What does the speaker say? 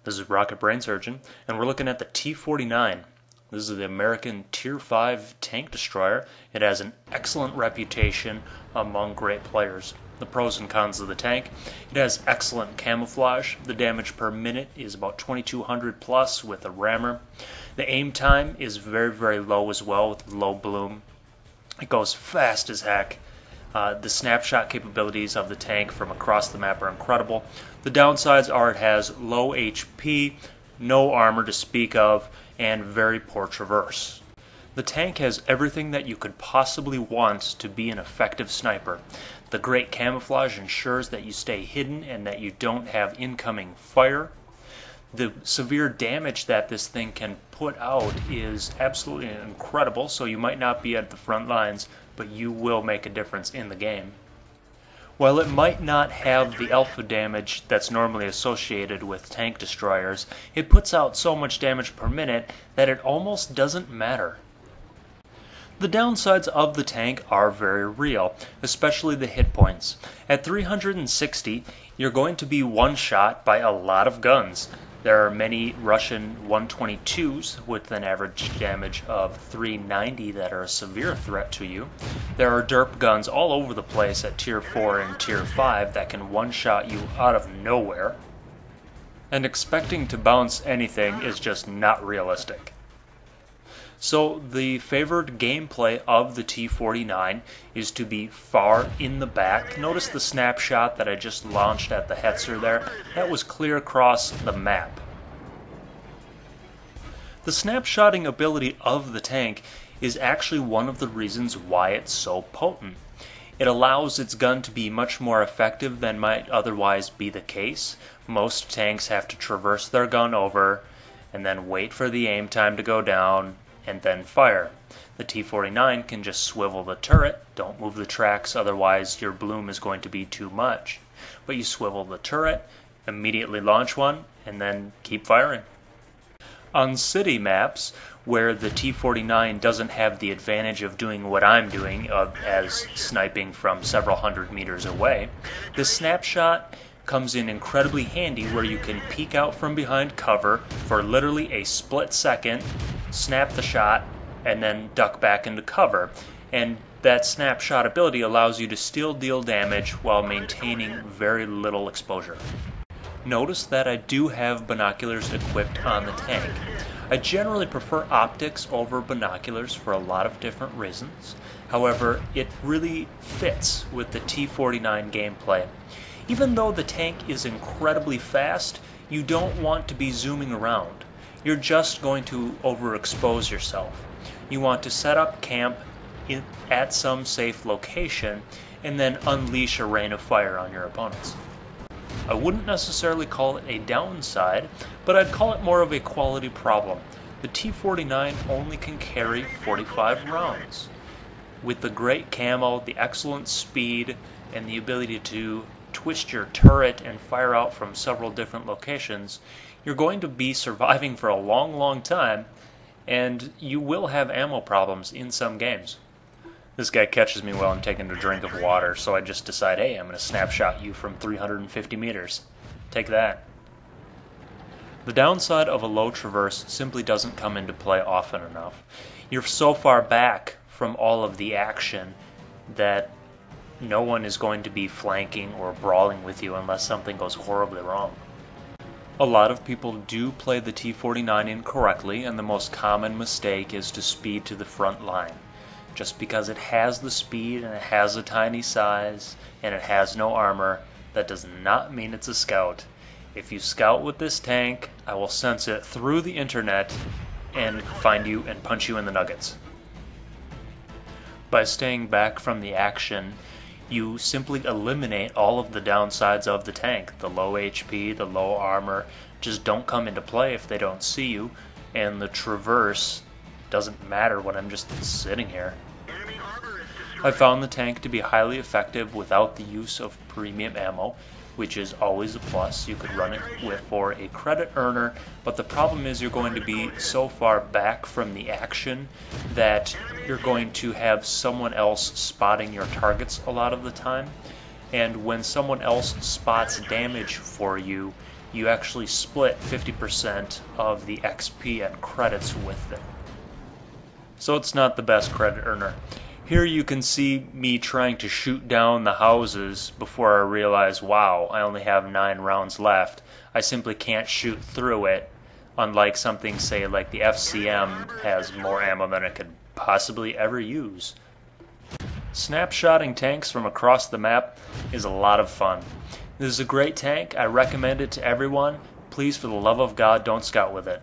This is Rocket Brain Surgeon, and we're looking at the T49. This is the American Tier 5 tank destroyer. It has an excellent reputation among great players. The pros and cons of the tank: it has excellent camouflage. The damage per minute is about 2200 plus with a rammer. The aim time is very, very low as well with low bloom. It goes fast as heck. The snapshot capabilities of the tank from across the map are incredible. The downsides are it has low HP, no armor to speak of, and very poor traverse. The tank has everything that you could possibly want to be an effective sniper. The great camouflage ensures that you stay hidden and that you don't have incoming fire. The severe damage that this thing can put out is absolutely incredible, so you might not be at the front lines, but you will make a difference in the game. While it might not have the alpha damage that's normally associated with tank destroyers, it puts out so much damage per minute that it almost doesn't matter. The downsides of the tank are very real, especially the hit points. At 360, you're going to be one-shot by a lot of guns. There are many Russian 122s with an average damage of 390 that are a severe threat to you. There are derp guns all over the place at Tier 4 and Tier 5 that can one-shot you out of nowhere. And expecting to bounce anything is just not realistic. So the favored gameplay of the T49 is to be far in the back. Notice the snapshot that I just launched at the Hetzer there. That was clear across the map. The snapshotting ability of the tank is actually one of the reasons why it's so potent. It allows its gun to be much more effective than might otherwise be the case. Most tanks have to traverse their gun over and then wait for the aim time to go down and then fire. The T49 can just swivel the turret, don't move the tracks, otherwise your bloom is going to be too much. But you swivel the turret, immediately launch one, and then keep firing. On city maps, where the T49 doesn't have the advantage of doing what I'm doing, as sniping from several hundred meters away, the snapshot comes in incredibly handy where you can peek out from behind cover for literally a split second, snap the shot, and then duck back into cover. And that snapshot ability allows you to still deal damage while maintaining very little exposure. Notice that I do have binoculars equipped on the tank. I generally prefer optics over binoculars for a lot of different reasons. However, it really fits with the T49 gameplay. Even though the tank is incredibly fast, you don't want to be zooming around. You're just going to overexpose yourself. You want to set up camp at some safe location and then unleash a rain of fire on your opponents. I wouldn't necessarily call it a downside, but I'd call it more of a quality problem. The T49 only can carry 45 rounds. With the great camo, the excellent speed, and the ability to twist your turret and fire out from several different locations, you're going to be surviving for a long, long time, and you will have ammo problems in some games. This guy catches me while I'm taking a drink of water, so I just decide, hey, I'm going to snapshot you from 350 meters. Take that. The downside of a low traverse simply doesn't come into play often enough. You're so far back from all of the action that no one is going to be flanking or brawling with you unless something goes horribly wrong. A lot of people do play the T49 incorrectly, and the most common mistake is to speed to the front line. Just because it has the speed and it has a tiny size and it has no armor, that does not mean it's a scout. If you scout with this tank, I will sense it through the internet and find you and punch you in the nuggets. By staying back from the action, you simply eliminate all of the downsides of the tank. The low HP, the low armor just don't come into play if they don't see you, and the traverse doesn't matter when I'm just sitting here. I found the tank to be highly effective without the use of premium ammo, which is always a plus. You could run it for a credit earner, but the problem is you're going to be so far back from the action that you're going to have someone else spotting your targets a lot of the time. And when someone else spots damage for you, you actually split 50% of the XP and credits with it. So it's not the best credit earner. Here you can see me trying to shoot down the houses before I realize, wow, I only have 9 rounds left. I simply can't shoot through it, unlike something, say, like the FCM has more ammo than it could possibly ever use. Snapshotting tanks from across the map is a lot of fun. This is a great tank. I recommend it to everyone. Please, for the love of God, don't scout with it.